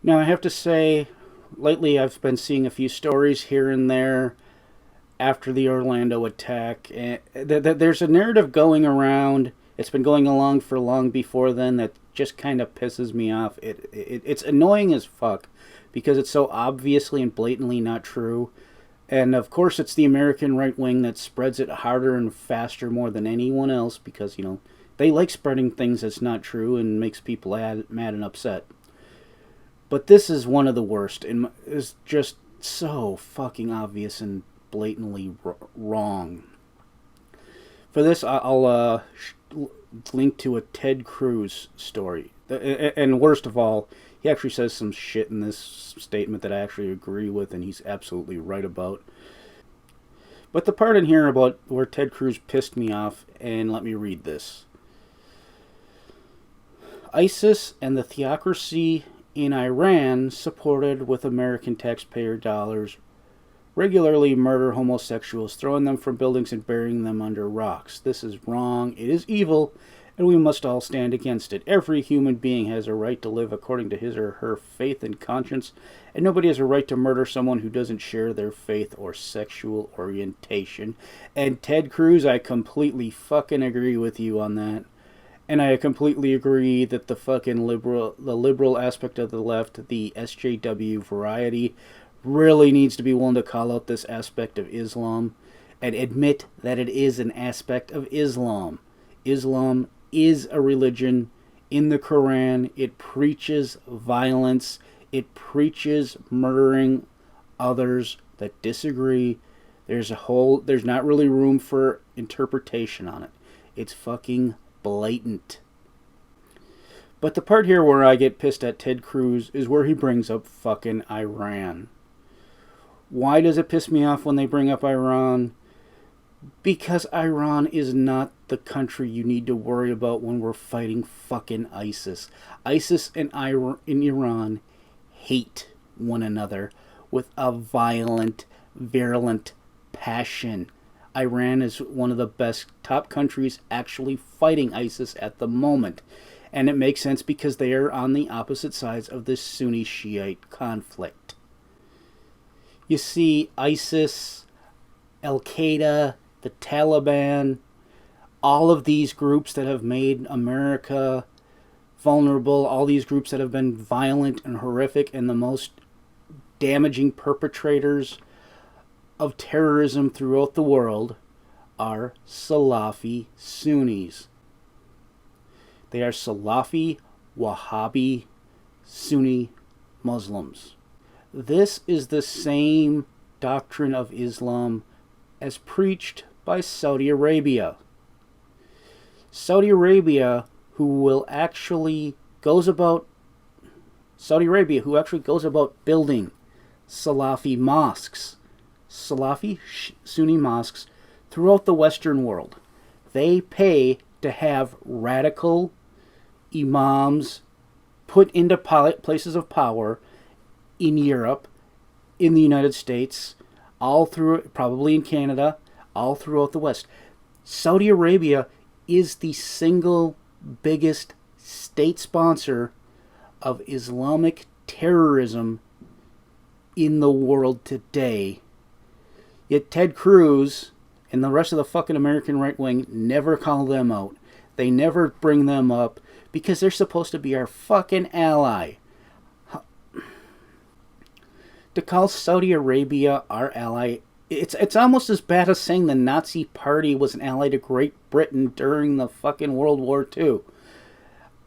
Now, I have to say, lately I've been seeing a few stories here and there after the Orlando attack. And there's a narrative going around. It's been going along for long before then that just kind of pisses me off. It's annoying as fuck because it's so obviously and blatantly not true. And of course, it's the American right wing that spreads it harder and faster more than anyone else because, they like spreading things that's not true and makes people mad and upset. But this is one of the worst and is just so fucking obvious and blatantly wrong. For this, I'll link to a Ted Cruz story. And worst of all, he actually says some shit in this statement that I actually agree with, and he's absolutely right about. But the part in here about where Ted Cruz pissed me off, and let me read this. ISIS and the theocracy in Iran, supported with American taxpayer dollars, regularly murder homosexuals, throwing them from buildings and burying them under rocks. This is wrong, it is evil, and we must all stand against it. Every human being has a right to live according to his or her faith and conscience, and nobody has a right to murder someone who doesn't share their faith or sexual orientation. And Ted Cruz, I completely fucking agree with you on that. And I completely agree that the liberal aspect of the left, the SJW variety, really needs to be willing to call out this aspect of Islam and admit that it is an aspect of Islam. Islam is a religion. In the Quran, it preaches violence. It preaches murdering others that disagree. There's not really room for interpretation on it. It's fucking blatant. But the part here where I get pissed at Ted Cruz is where he brings up fucking Iran. Why does it piss me off when they bring up Iran? Because Iran is not the country you need to worry about when we're fighting fucking ISIS. ISIS and Iran hate one another with a violent, virulent passion. Iran is one of the best top countries actually fighting ISIS at the moment. And it makes sense because they are on the opposite sides of this Sunni-Shiite conflict. You see, ISIS, Al-Qaeda, the Taliban, all of these groups that have made America vulnerable, all these groups that have been violent and horrific and the most damaging perpetrators of terrorism throughout the world are Salafi Sunnis. They are Salafi, Wahhabi, Sunni Muslims. This is the same doctrine of Islam as preached by Saudi Arabia. Saudi Arabia, who actually goes about building Salafi mosques, Salafi Sunni mosques throughout the Western world. They pay to have radical imams put into places of power in Europe, in the United States, all through, probably in Canada, all throughout the West. Saudi Arabia is the single biggest state sponsor of Islamic terrorism in the world today. Yet Ted Cruz and the rest of the fucking American right wing never call them out. They never bring them up because they're supposed to be our fucking ally. To call Saudi Arabia our ally, it's almost as bad as saying the Nazi Party was an ally to Great Britain during the fucking World War II.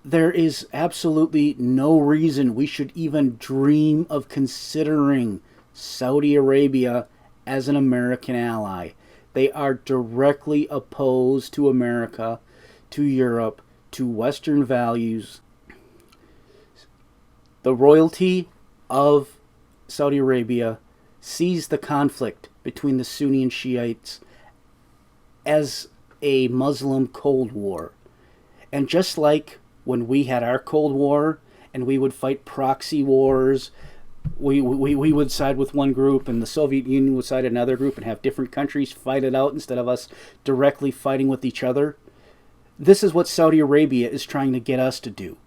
There is absolutely no reason we should even dream of considering Saudi Arabia as an American ally. They are directly opposed to America, to Europe, to Western values. The royalty of Saudi Arabia sees the conflict between the Sunni and Shiites as a Muslim Cold War. And just like when we had our Cold War and we would fight proxy wars, we would side with one group and the Soviet Union would side another group and have different countries fight it out instead of us directly fighting with each other. This is what Saudi Arabia is trying to get us to do.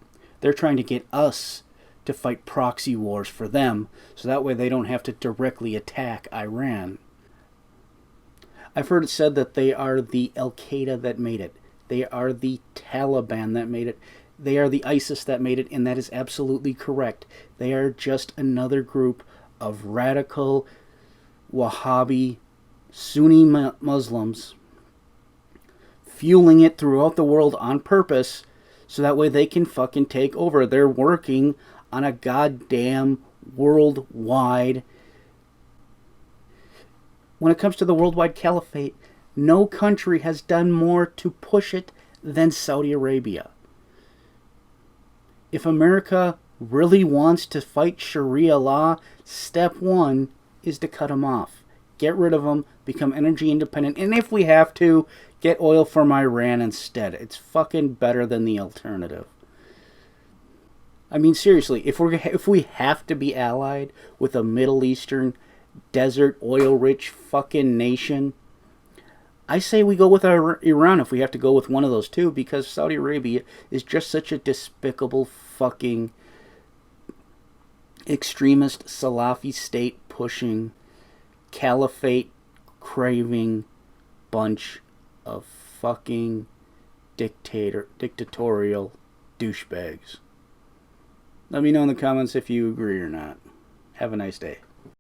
They're trying to get us to fight proxy wars for them, so that way they don't have to directly attack Iran. I've heard it said that they are the Al-Qaeda that made it. They are the Taliban that made it. They are the ISIS that made it, and that is absolutely correct. They are just another group of radical Wahhabi Sunni Muslims fueling it throughout the world on purpose so that way they can fucking take over. They're working on a goddamn worldwide... When it comes to the worldwide caliphate, no country has done more to push it than Saudi Arabia. If America really wants to fight Sharia law, step one is to cut them off. Get rid of them, become energy independent, and if we have to, get oil from Iran instead. It's fucking better than the alternative. I mean, seriously, if we have to be allied with a Middle Eastern, desert, oil-rich fucking nation, I say we go with Iran if we have to go with one of those two, because Saudi Arabia is just such a despicable fucking extremist Salafi state pushing, caliphate craving bunch of fucking dictatorial douchebags. Let me know in the comments if you agree or not. Have a nice day.